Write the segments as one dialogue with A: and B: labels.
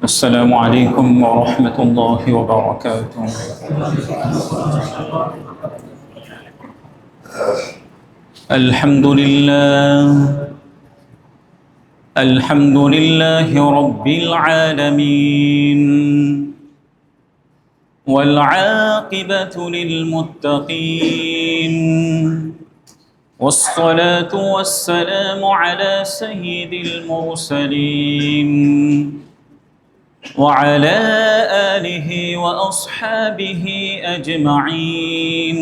A: السلام عليكم ورحمة الله وبركاته. الحمد لله الحمد لله رب العالمين، والعاقبة للمتقين، والصلاة والسلام على سيد المرسلين وعلى آله وأصحابه أجمعين.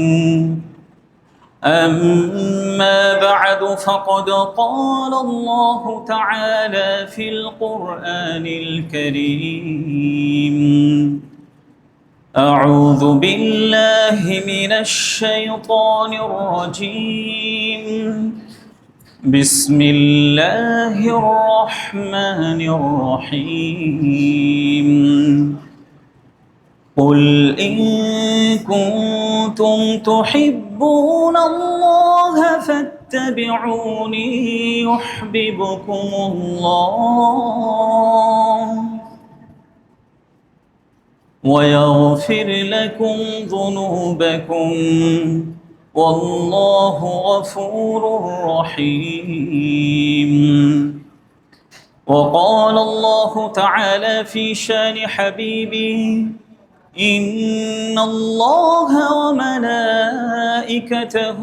A: أما بعد، فقد قال الله تعالى في القرآن الكريم: أعوذ بالله من الشيطان الرجيم، بسم الله الرحمن الرحيم. قل إن كنتم تحبون الله فاتبعوني يحببكم الله ويغفر لكم ذنوبكم، والله غفور رحيم. وقال الله تعالى في شان حبيبه: إن الله وملائكته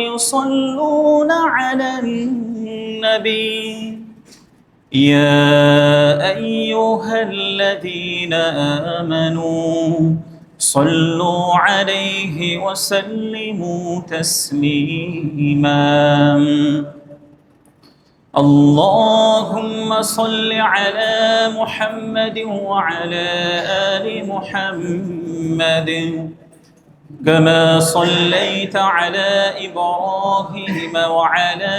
A: يصلون على النبي يا أيها الذين آمنوا صلوا عليه وسلموا تسليما. اللهم صل على محمد وعلى آل محمد كما صليت على إبراهيم وعلى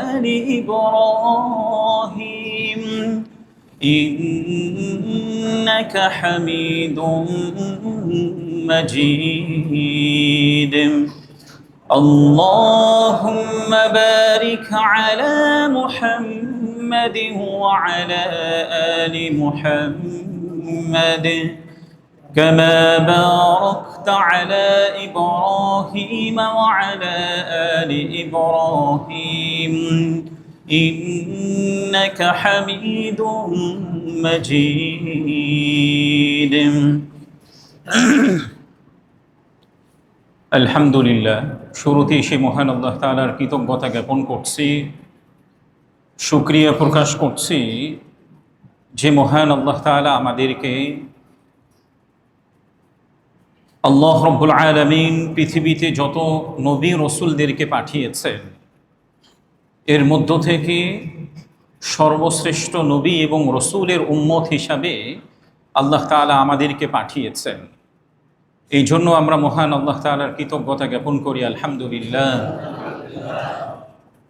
A: آل إبراهيم إنك حميد مجيد. اللهم بارك على محمد وعلى آل محمد كما باركت على إبراهيم وعلى آل إبراهيم إنك حميد مجيد. আলহামদুলিল্লাহ, শুরুতেই সে মহান আল্লাহ তাআলার কৃতজ্ঞতা জ্ঞাপন করছি, শুকরিয়া প্রকাশ করছি যে মহান আল্লাহ তাআলা আমাদেরকে আল্লাহ রব্বুল আলামিন পৃথিবীতে যত নবী রসুলদেরকে পাঠিয়েছেন এর মধ্য থেকে সর্বশ্রেষ্ঠ নবী এবং রসুলের উম্মত হিসাবে আল্লাহ তাআলা আমাদেরকে পাঠিয়েছেন। এই জন্য আমরা মহান আল্লাহ তাআলার কৃতজ্ঞতা জ্ঞাপন করি, আলহামদুলিল্লাহ।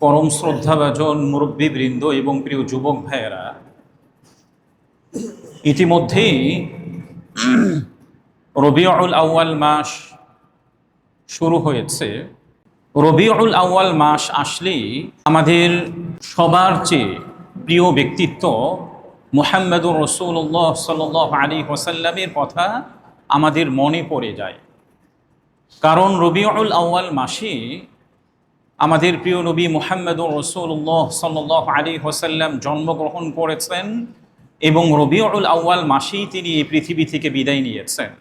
A: পরম শ্রদ্ধাভাজন মুরব্বীবৃন্দ এবং প্রিয় যুবক ভাইয়েরা, ইতিমধ্যেই রবিউল আউয়াল মাস শুরু হয়েছে। রবিউল আউয়াল মাস আসলেই আমাদের সবার চেয়ে প্রিয় ব্যক্তিত্ব মুহাম্মদুর রাসূলুল্লাহ সাল্লাল্লাহু আলাইহি ওয়াসাল্লামের কথা আমাদের মনে পড়ে যায়। কারণ রবিউল আউয়াল মাসে আমাদের প্রিয় নবী মুহাম্মদুর রাসূলুল্লাহ সাল্লাল্লাহু আলাইহি ওয়াসাল্লাম জন্মগ্রহণ করেছেন এবং রবিউল আউয়াল মাসেই তিনি এই পৃথিবী থেকে বিদায় নিয়েছেন।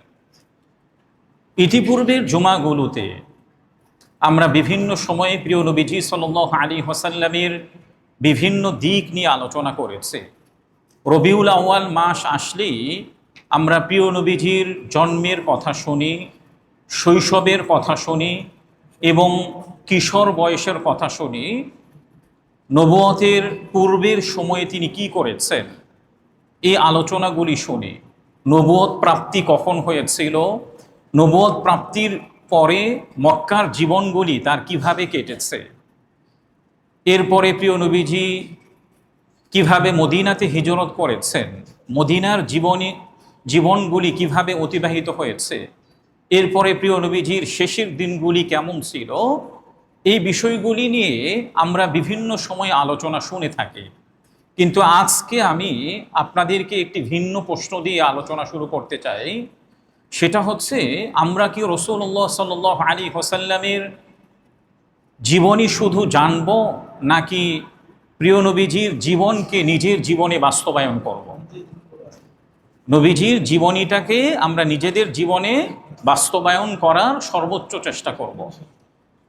A: ইতিপূর্বের জুমাগুলোতে আমরা বিভিন্ন সময়ে প্রিয় নবীজি সাল্লাল্লাহু আলাইহি ওয়াসাল্লামের বিভিন্ন দিক নিয়ে আলোচনা করেছি। রবিউল আউয়াল মাস আসলেই আমরা প্রিয় নবীজির জন্মের কথা শুনি, শৈশবের কথা শুনি এবং কিশোর বয়সের কথা শুনি। নবুয়তের পূর্বের সময়ে তিনি কি করেছেন এই আলোচনাগুলি শুনি। নবুয়ত প্রাপ্তি কখন হয়েছিল, নবুয়ত প্রাপ্তির পরে মক্কার জীবনগুলি তার কিভাবে কেটেছে, এরপরে প্রিয় নবীজি কিভাবে মদিনাতে হিজরত করেছেন, মদিনার জীবনগুলি কিভাবে অতিবাহিত হয়েছে, এরপরে প্রিয় নবীজির শেষের দিনগুলি কেমন ছিল, এই বিষয়গুলি নিয়ে আমরা বিভিন্ন সময় আলোচনা শুনে থাকি। কিন্তু আজকে আমি আপনাদেরকে একটি ভিন্ন প্রশ্ন দিয়ে আলোচনা শুরু করতে চাই। সেটা হচ্ছে, আমরা কি রাসূলুল্লাহ সাল্লাল্লাহু আলাইহি ওয়াসাল্লামের জীবনী শুধু জানব, নাকি প্রিয় নবীজির জীবনকে নিজের জীবনে বাস্তবায়ন করব? নবীজির জীবনীটাকে আমরা নিজেদের জীবনে বাস্তবায়ন করার সর্বোচ্চ চেষ্টা করব।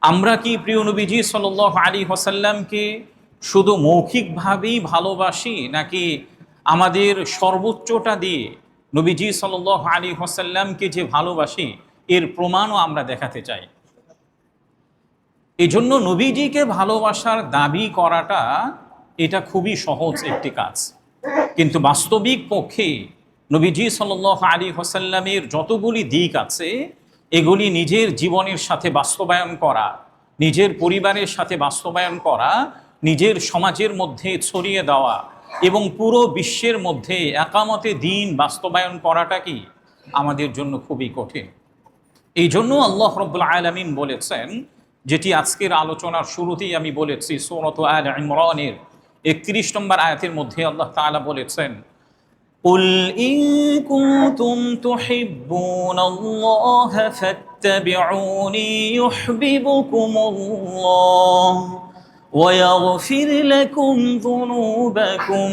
A: আমরা কি প্রিয় নবীজি সাল্লাল্লাহু আলাইহি ওয়াসাল্লামকে শুধু মৌখিকভাবেই ভালোবাসি, নাকি আমাদের সর্বোচ্চটা দিয়ে নবীজি সাল্লাল্লাহু আলাইহি ওয়াসাল্লামকে যে ভালোবাসি এর প্রমাণও আমরা দেখাতে চাই? এজন্য নবীজিকে ভালোবাসার দাবি করাটা এটা খুবই সহজ একটি কাজ, কিন্তু বাস্তবিক পক্ষে নবীজি সাল্লাল্লাহু আলাইহি ওয়াসাল্লামের যতগুলি দিক আছে এগুলি নিজের জীবনের সাথে বাস্তবায়ন করা, নিজের পরিবারের সাথে বাস্তবায়ন করা, নিজের সমাজের মধ্যে ছড়িয়ে দেওয়া এবং পুরো বিশ্বের মধ্যে একামতে দ্বীন বাস্তবায়ন করাটা কি আমাদের জন্য খুবই কঠিন। এই জন্য আল্লাহ রাব্বুল আলামিন বলেছেন, যেটি আজকের আলোচনার শুরুতেই আমি বলেছি, সূরা আল ইমরানের 31 নম্বর আয়াতের মধ্যে আল্লাহ তাআলা বলেছেন, قل إن كنتم تحبون الله فاتبعوني يحببكم الله ويغفر لكم ذنوبكم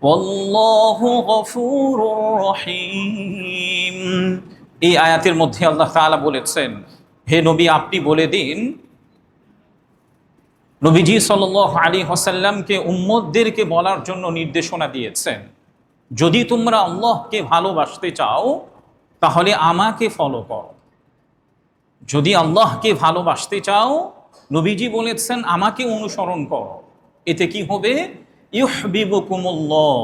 A: والله غفور رحيم। এই আয়াতের মধ্যে আল্লাহ তাআলা বলেছেন, হে নবী, আপনি বলে দিন, নবীজি সাল্লাল্লাহু আলাইহি ওয়াসাল্লামকে উম্মতদেরকে বলার জন্য নির্দেশনা দিয়েছেন, যদি তোমরা আল্লাহকে ভালোবাসতে চাও তাহলে আমাকে ফলো করো। যদি আল্লাহকে ভালোবাসতে চাও, নবীজি বলেছেন, আমাকে অনুসরণ করো। এতে কি হবে? ইউহবিবুকুমুল্লাহ,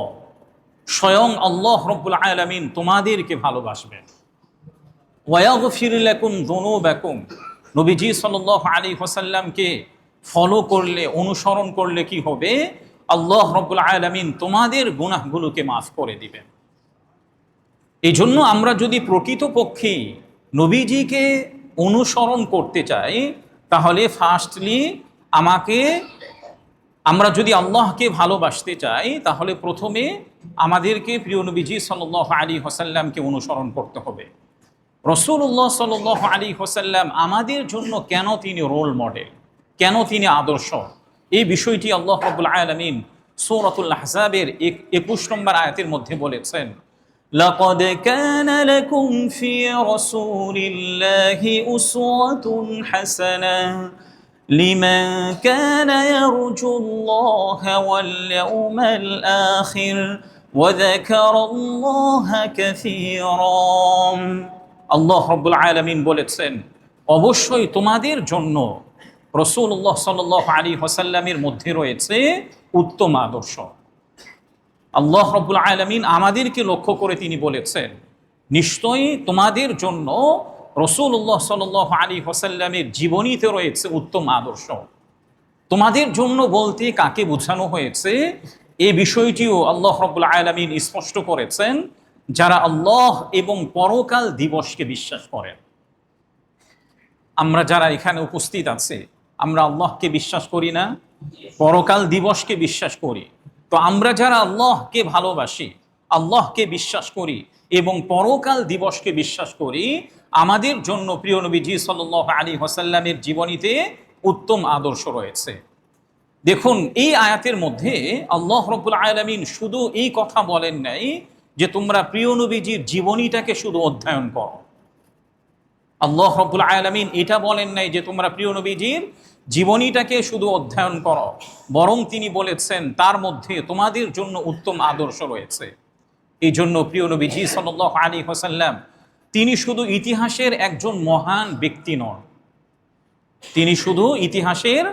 A: স্বয়ং আল্লাহ রাব্বুল আলামিন তোমাদেরকে ভালোবাসবেন। ওয়ায়াগফির লাকুম যুনুবাকুম, নবীজি সাল্লাল্লাহু আলাইহি ওয়াসাল্লামকে ফলো করলে, অনুসরণ করলে কি হবে? আল্লাহ রাব্বুল আলামিন তোমাদের গুনাহগুলোকে মাফ করে দিবেন। এই জন্য আমরা যদি প্রকৃতপক্ষে নবীজিকে অনুসরণ করতে চাই, তাহলে ফার্স্টলি আমরা যদি আল্লাহকে ভালোবাসতে চাই, তাহলে প্রথমে আমাদেরকে প্রিয় নবীজি সাল্লাল্লাহু আলাইহি ওয়াসাল্লামকে অনুসরণ করতে হবে। রাসূলুল্লাহ সাল্লাল্লাহু আলাইহি ওয়াসাল্লাম আমাদের জন্য কেন তিনি রোল মডেল, কেন তিনি আদর্শ, এই বিষয়টি আল্লাহ রাব্বুল আলামিন সূরাতুল আহজাবের 21 নম্বর আয়াতের মধ্যে বলেছেন, লাকাদ কানা লাকুম ফি রাসূলিল্লাহি উসওয়াতুন হাসানাহ লিমান কানা ইয়ারজুল্লাহা ওয়াল ইয়াওমাল আখির ওয়া যাকারাল্লাহা কাসীরা। আল্লাহ রাব্বুল আলামিন বলেছেন, অবশ্যই তোমাদের জন্য রাসূলুল্লাহ সাল্লাল্লাহু আলাইহি ওয়াসাল্লামের মধ্যে রয়েছে উত্তম আদর্শ। আল্লাহ রাব্বুল আলামিন আমাদেরকে লক্ষ্য করে তিনি বলেছেন, নিশ্চয়ই তোমাদের জন্য রাসূলুল্লাহ সাল্লাল্লাহু আলাইহি ওয়াসাল্লামের জীবনীতে রয়েছে উত্তম আদর্শ। তোমাদের জন্য বলতে কাকে বোঝানো হয়েছে এই বিষয়টিও আল্লাহ রাব্বুল আলামিন স্পষ্ট করেছেন, যারা আল্লাহ এবং পরকাল দিবসকে বিশ্বাস করেন। আমরা যারা এখানে উপস্থিত আছে, আমরা আল্লাহকে বিশ্বাস করি না? পরকাল দিবসকে বিশ্বাস করি। তো আমরা যারা আল্লাহকে ভালোবাসি, আল্লাহকে বিশ্বাস করি এবং পরকাল দিবসকে বিশ্বাস করি, আমাদের জন্য প্রিয় নবীজি সাল্লাল্লাহু আলাইহি ওয়াসাল্লামের জীবনীতে উত্তম আদর্শ রয়েছে। দেখুন, এই আয়াতের মধ্যে আল্লাহ রাব্বুল আলামিন শুধু এই কথা বলেন নাই যে তোমরা প্রিয় নবীজির জীবনীটাকে শুধু অধ্যয়ন করো। আল্লাহ রাব্বুল আলামিন এটা বলেন নাই যে তোমরা প্রিয় নবীজির জীবনীটাকে শুধু অধ্যয়ন করো, বরং তিনি বলেছেন তার মধ্যে তোমাদের জন্য উত্তম আদর্শ রয়েছে। এই জন্য প্রিয় নবীজি সাল্লাল্লাহু আলাইহি ওয়াসাল্লাম তিনি শুধু ইতিহাসের একজন মহান ব্যক্তি নন, তিনি শুধু ইতিহাসের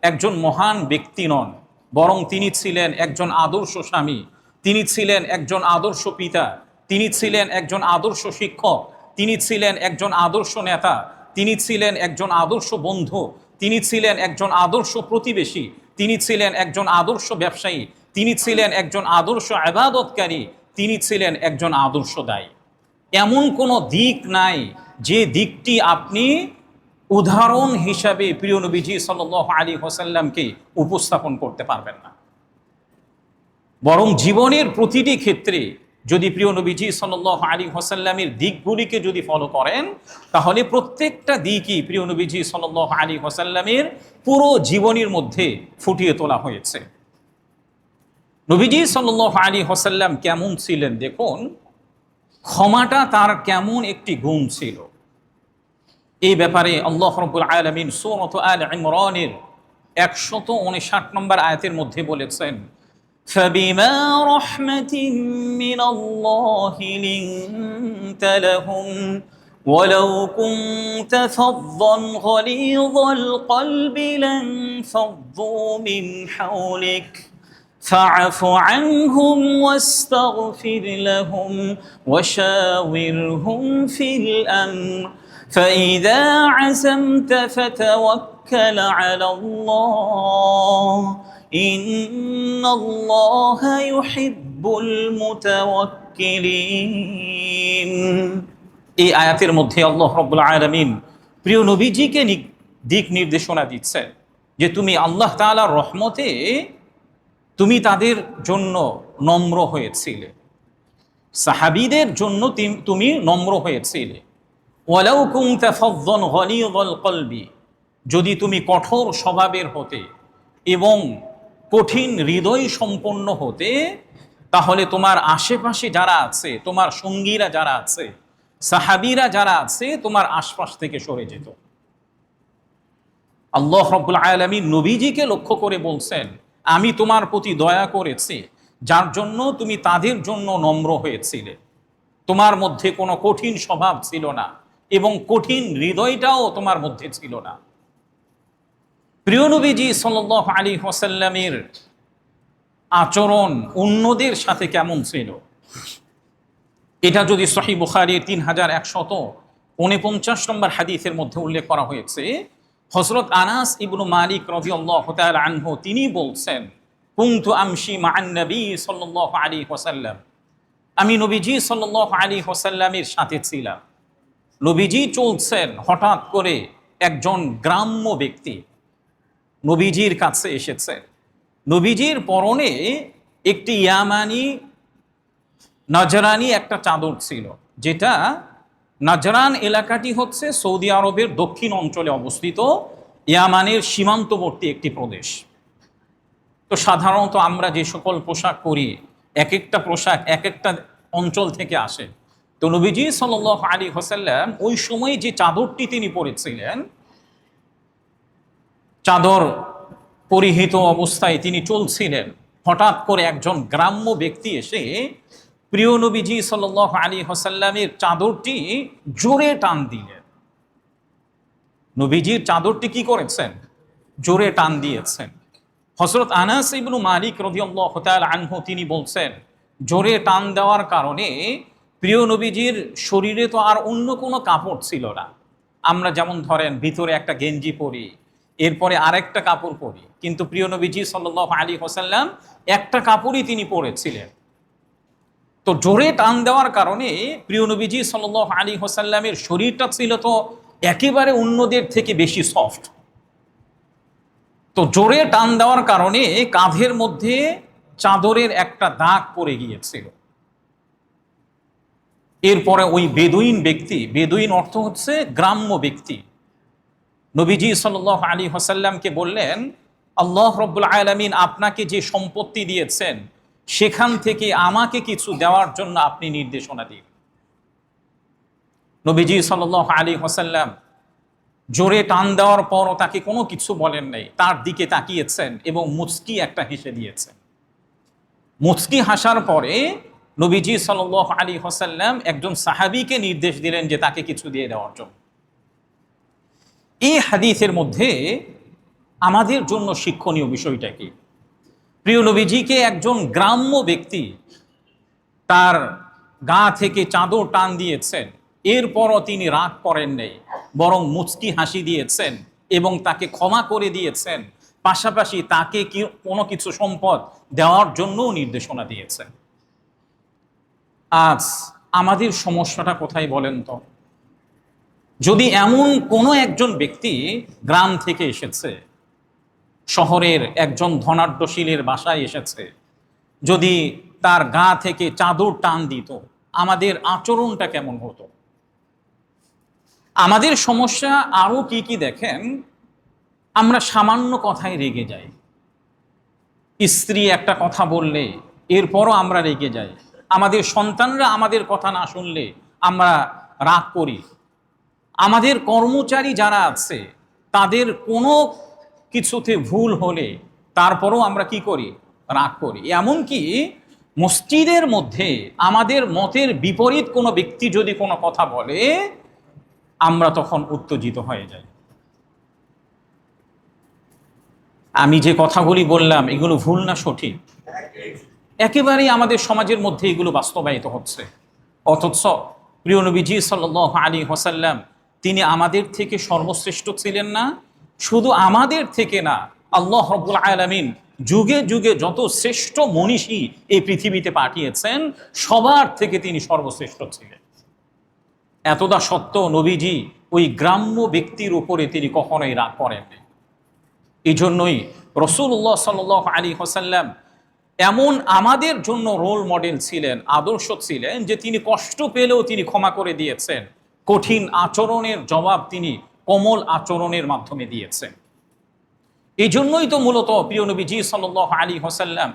A: একজন মহান ব্যক্তি নন, বরং তিনি ছিলেন একজন আদর্শ স্বামী, তিনি ছিলেন একজন আদর্শ পিতা, তিনি ছিলেন একজন আদর্শ শিক্ষক, তিনি ছিলেন একজন আদর্শ নেতা, তিনি ছিলেন একজন আদর্শ বন্ধু, তিনি ছিলেন একজন আদর্শ প্রতিবেশী, তিনি ছিলেন একজন আদর্শ ব্যবসায়ী, তিনি ছিলেন একজন আদর্শ ইবাদতকারী, তিনি ছিলেন একজন আদর্শ দায়ী। এমন কোনো দিক নাই যে দিকটি আপনি উদাহরণ হিসাবে প্রিয় নবীজি সাল্লাল্লাহু আলাইহি ওয়াসাল্লামকে উপস্থাপন করতে পারবেন না। বরং জীবনের প্রতিটি ক্ষেত্রে যদি প্রিয় নবীজি সাল্লাল্লাহু আলাইহি ওয়াসাল্লামের দিকগুলিকে যদি ফলো করেন, তাহলে প্রত্যেকটা দিকই প্রিয় নবীজি সাল্লাল্লাহু আলাইহি ওয়াসাল্লামের পুরো জীবনের মধ্যে ফুটিয়ে তোলা হয়েছে। নবীজি সাল্লাল্লাহু আলাইহি ওয়াসাল্লাম কেমন ছিলেন দেখুন, ক্ষমাটা তার কেমন একটি গুণ ছিল। এই ব্যাপারে আল্লাহ রাব্বুল আলামিন সূরা আল ইমরানের 159 নম্বর আয়াতের মধ্যে বলেছেন, فبما رحمة من الله لنت لهم ولو كنت فظا غليظ القلب لانفضوا من حولك فاعف عنهم واستغفر لهم وشاورهم في الأمر فإذا عزمت فتوكل على الله ইন্নাল্লাহা ইউহিব্বুল মুতাওয়াক্কিলিন। এই আয়াতের মধ্যে আল্লাহ রাব্বুল আলামিন প্রিয় নবীজিকে দিক নির্দেশনা দিচ্ছেন যে তুমি আল্লাহ তাআলার রহমতে তুমি তাদের জন্য নম্র হয়েছিলে, সাহাবীদের জন্য তুমি নম্র হয়েছিলে। ওয়ালাউ কুনতা ফাযযান গালিযাল কলবি, যদি তুমি কঠোর স্বভাবের হতে এবং কঠিন হৃদয় সম্পন্ন হতে, তাহলে তোমার আশেপাশে যারা আছে, তোমার সঙ্গীরা যারা আছে, সাহাবীরা যারা আছে, তোমার আশপাশ থেকে সরে যেত। আল্লাহ রাব্বুল আলামিন নবীজিকে লক্ষ্য করে বলছেন, আমি তোমার প্রতি দয়া করেছি যার জন্য তুমি তাদের জন্য নম্র হয়েছিলে, তোমার মধ্যে কোনো কঠিন স্বভাব ছিল না এবং কঠিন হৃদয়টাও তোমার মধ্যে ছিল না। প্রিয় নবীজি সাল্লাল্লাহু আলাইহি ওয়াসাল্লামের আচরণ অন্যদের সাথে কেমন ছিল, এটা যদি সহিহ বুখারীর 3149 নম্বর হাদিসের মধ্যে উল্লেখ করা হয়েছে, হযরত আনাস ইবনু মালিক রাদিয়াল্লাহু তাআলা আনহু তিনি বলছেন, কুনতু আমশি মা'আন নবী সাল্লাল্লাহু আলাইহি ওয়াসাল্লাম, আমি নবীজি সাল্লাল্লাহু আলাইহি ওয়াসাল্লামের সাথে ছিলাম। নবীজি চলছেন, হঠাৎ করে একজন গ্রাম্য ব্যক্তি নবীজির কাছে এসেছে। নবীজির পরনে একটি ইয়ামানি নাজরানি একটা চাদর ছিল, যেটা নাজরান এলাকাটি হচ্ছে সৌদি আরবের দক্ষিণ অঞ্চলে অবস্থিত, ইয়ামানের সীমান্তবর্তী একটি প্রদেশ। তো সাধারণত আমরা যে সকল পোশাক পরি, এক একটা পোশাক এক একটা অঞ্চল থেকে আসে। তো নবীজি সাল্লাল্লাহু আলাইহি ওয়াসাল্লাম ওই সময় যে চাদরটি তিনি পরেছিলেন, চাদর পরিহিত অবস্থায় তিনি চলছিলেন। হঠাৎ করে একজন গ্রাম্য ব্যক্তি এসে প্রিয় নবীজি সাল্লাল্লাহু আলাইহি ওয়াসাল্লামের চাদরটি জোরে টান দিলেন। নবীজির চাদরটি কি করেছেন? জোরে টান দিয়েছেন। হযরত আনাস ইবনু মালিক রাদিয়াল্লাহু তাআলা আনহু তিনি বলছেন, জোরে টান দেওয়ার কারণে প্রিয় নবীজির শরীরে তো আর অন্য কোনো কাপড় ছিল না। আমরা যেমন ধরেন ভিতরে একটা গেঞ্জি পরি, এরপরে আরেকটা কাপড় পরি, কিন্তু প্রিয় নবীজি সাল্লাল্লাহু আলাইহি ওয়াসাল্লাম একটা কাপড়ই তিনি পরেছিলেন। তো জোরে টান দেওয়ার কারণে প্রিয় নবীজি সাল্লাল্লাহু আলাইহি ওয়াসাল্লামের শরীরটা ছিল তো একেবারে অন্যদের থেকে বেশি সফট। তো জোরে টান দেওয়ার কারণে কাঁধের মধ্যে চাদরের একটা দাগ পড়ে গিয়েছিল। এরপরে ওই বেদুইন ব্যক্তি, বেদুইন অর্থ হচ্ছে গ্রাম্য ব্যক্তি, নবীজি সাল্লাল্লাহু আলাইহি ওয়াসাল্লামকে বললেন, আল্লাহ রাব্বুল আলামিন আপনাকে যে সম্পত্তি দিয়েছেন সেখান থেকে আমাকে কিছু দেওয়ার জন্য আপনি নির্দেশনা দিন। নবীজি সাল্লাল্লাহু আলাইহি ওয়াসাল্লাম জোরে টান দেওয়ার পরও তাকে কোনো কিছু বলেন নাই, তার দিকে তাকিয়েছেন এবং মুচকি একটা হেসে দিয়েছেন। মুচকি হাসার পরে নবীজি সাল্লাল্লাহু আলাইহি ওয়াসাল্লাম একজন সাহাবীকে নির্দেশ দিলেন যে তাকে কিছু দিয়ে দেওয়ার জন্য। এই হাদিসের মধ্যে আমাদের জন্য শিক্ষণীয় বিষয়টা কি? প্রিয় নবীজিকে একজন গ্রাম্য ব্যক্তি তার গা থেকে চাদর টান দিয়েছেন, এরপরও তিনি রাগ করেন নাই, বরং মুচকি হাসি দিয়েছেন এবং তাকে ক্ষমা করে দিয়েছেন, পাশাপাশি তাকে কোনো কিছু সম্পদ দেওয়ার জন্যও নির্দেশনা দিয়েছেন। আজ আমাদের সমস্যাটা কোথায় বলেন তো? যদি এমন কোনো একজন ব্যক্তি গ্রাম থেকে এসেছে, শহরের একজন ধনাঢ্যশীলের বাসায় এসেছে, যদি তার গা থেকে চাদর টান দিত, আমাদের আচরণটা কেমন হতো? আমাদের সমস্যা আরো কি কি দেখেন, আমরা সামান্য কথায় রেগে যাই। স্ত্রী একটা কথা বললে এরপরও আমরা রেগে যাই। আমাদের সন্তানরা আমাদের কথা না শুনলে আমরা রাগ করি। আমাদের কর্মচারী যারা আছে তাদের কোনো কিছুতে ভুল হলে তারপরও আমরা কি করি? রাগ করি। এমনকি মসজিদের মধ্যে আমাদের মতের বিপরীত কোনো ব্যক্তি যদি কোনো কথা বলে, আমরা তখন উত্তেজিত হয়ে যাই। আমি যে কথাগুলি বললাম এগুলো ভুল না সঠিক? একেবারেই আমাদের সমাজের মধ্যে এগুলো বাস্তবায়িত হচ্ছে। অথচ প্রিয় নবীজি সাল্লাল্লাহু আলাইহি ওয়াসাল্লাম তিনি আমাদের থেকে সর্বশ্রেষ্ঠ ছিলেন না? শুধু আমাদের থেকে না, আল্লাহ রাব্বুল আলামিন যুগে যুগে যত শ্রেষ্ঠ মনীষী এই পৃথিবীতে পাঠিয়েছেন সবার থেকে তিনি সর্বশ্রেষ্ঠ ছিলেন। এতদা সত্ত্বেও নবীজি ওই গ্রাম্য ব্যক্তির উপরে তিনি কখনোই রাগ করেননি। এই জন্যই রাসূলুল্লাহ সাল্লাল্লাহু আলাইহি ওয়াসাল্লাম এমন আমাদের জন্য রোল মডেল ছিলেন, আদর্শ ছিলেন, যে তিনি কষ্ট পেলেও তিনি ক্ষমা করে দিয়েছেন। কঠিন আচরণের জবাব তিনি কোমল আচরণের মাধ্যমে দিয়েছেন। এই জন্যই তো মূলত প্রিয় নবীজি সাল্লাল্লাহু আলাইহি ওয়াসাল্লাম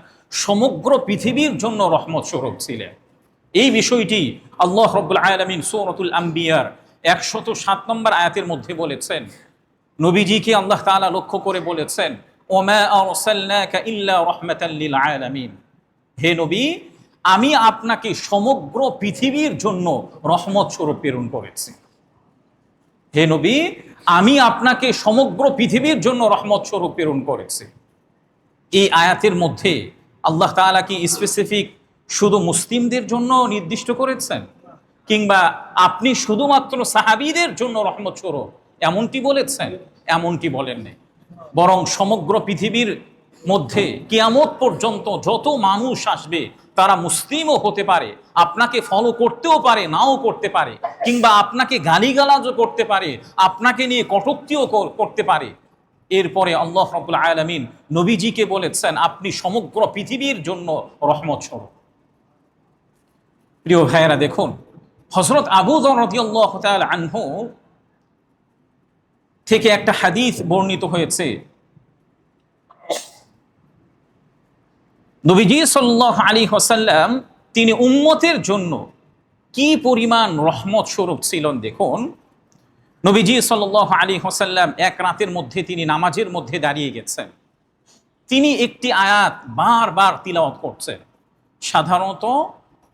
A: সমগ্র পৃথিবীর জন্য রহমত স্বরূপ ছিলেন। এই বিষয়টি আল্লাহ রাব্বুল আলামিন সূরাতুল আম্বিয়ার 107 নম্বর আয়াতের মধ্যে বলেছেন। নবীজিকে আল্লাহ তাআলা লক্ষ্য করে বলেছেন, ওমা আরসালনাকা ইল্লা রাহমাতাল লিল আলামিন। হে নবী, আমি আপনাকে সমগ্র পৃথিবীর জন্য রহমত স্বরূপ প্রেরণ করেছি। হে নবী, আমি আপনাকে সমগ্র পৃথিবীর জন্য রহমত স্বরূপ প্রেরণ করেছি। এই আয়াতের মধ্যে আল্লাহ তাআলা কি স্পেসিফিক শুধু মুসলিমদের জন্য নির্দিষ্ট করেছেন, কিংবা আপনি শুধুমাত্র সাহাবীদের জন্য রহমত স্বরূপ এমনটি বলেছেন? এমনটি বলেননি। বরং সমগ্র পৃথিবীর মধ্যে কিয়ামত পর্যন্ত যত মানুষ আসবে তারা মুসলিমও হতে পারে, আপনাকে ফলো করতেও পারে, নাও করতে পারে, কিংবা আপনাকে গালিগালাজও করতে পারে, আপনাকে নিয়ে কটূক্তিও করতে পারে। এরপরে আল্লাহ রাব্বুল আলামিন নবীজিকে বলেছেন আপনি সমগ্র পৃথিবীর জন্য রহমত স্বরূপ। প্রিয় ভাইয়েরা, দেখুন হযরত আবু যর রাদিয়াল্লাহু তাআলা আনহু থেকে একটা হাদিস বর্ণিত হয়েছে। নবীজি সাল্লাল্লাহু আলাইহি ওয়াসাল্লাম তিনি উম্মতের জন্য কি পরিমাণ রহমত স্বরূপ ছিলেন দেখুন। নবীজি সাল্লাল্লাহু আলাইহি ওয়াসাল্লাম এক রাতের মধ্যে তিনি নামাজের মধ্যে দাঁড়িয়ে গেছেন। তিনি একটি আয়াত বারবার তিলাওয়াত করছেন। সাধারণত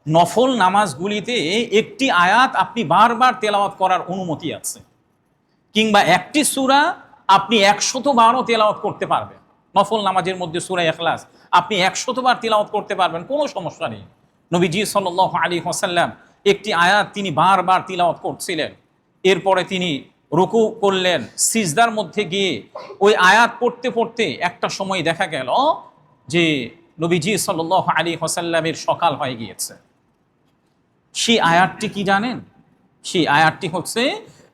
A: নফল নামাজগুলিতে একটি আয়াত আপনি বারবার তেলাওয়াত করার অনুমতি আছে, কিংবা একটি সূরা আপনি 100 বারও তেলাওয়াত করতে পারবেন। নফল নামাজের মধ্যে সূরা ইখলাস আপনি 100 বার তেলাওয়াত করতে পারবেন, কোনো সমস্যা নেই। নবীজি সাল্লাল্লাহু আলাইহি ওয়াসাল্লাম একটি আয়াত তিনি বারবার তিলাওয়াত করছিলেন। এরপরে তিনি রুকু করলেন, সিজদার মধ্যে গিয়ে ওই আয়াত পড়তে পড়তে একটা সময় দেখা গেল যে নবীজি সাল্লাল্লাহু আলাইহি ওয়াসাল্লামের সকাল হয়ে গিয়েছে। সেই আয়াতটি কি জানেন? সেই আয়াতটি হচ্ছে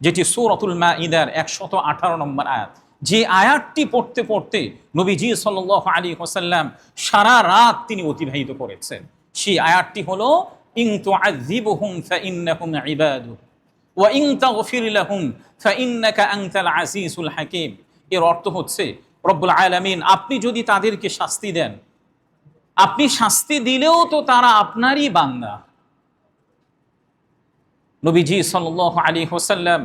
A: যেটি সূরাতুল মাঈদার 118 নম্বর আয়াত। যে আয়াতটি পড়তে পড়তে নবীজি সাল্লাল্লাহু আলাইহি ওয়াসাল্লাম সারা রাত তিনি অতিবাহিত করেছেন। সেই আয়াতটি হলো ইন তুআযিবহুম ফাইন্নাহুম ইবাদুক ওয়া ইন তাগফির লাহুম ফাইন্নাকা আনতাল আজিজুল হাকীম। এর অর্থ হচ্ছে রব্বুল আলামিন আপনি যদি তাদেরকে শাস্তি দেন, আপনি শাস্তি দিলেও তো তারা আপনারই বান্দা। নবীজি সাল্লাল্লাহু আলাইহি ওয়াসাল্লাম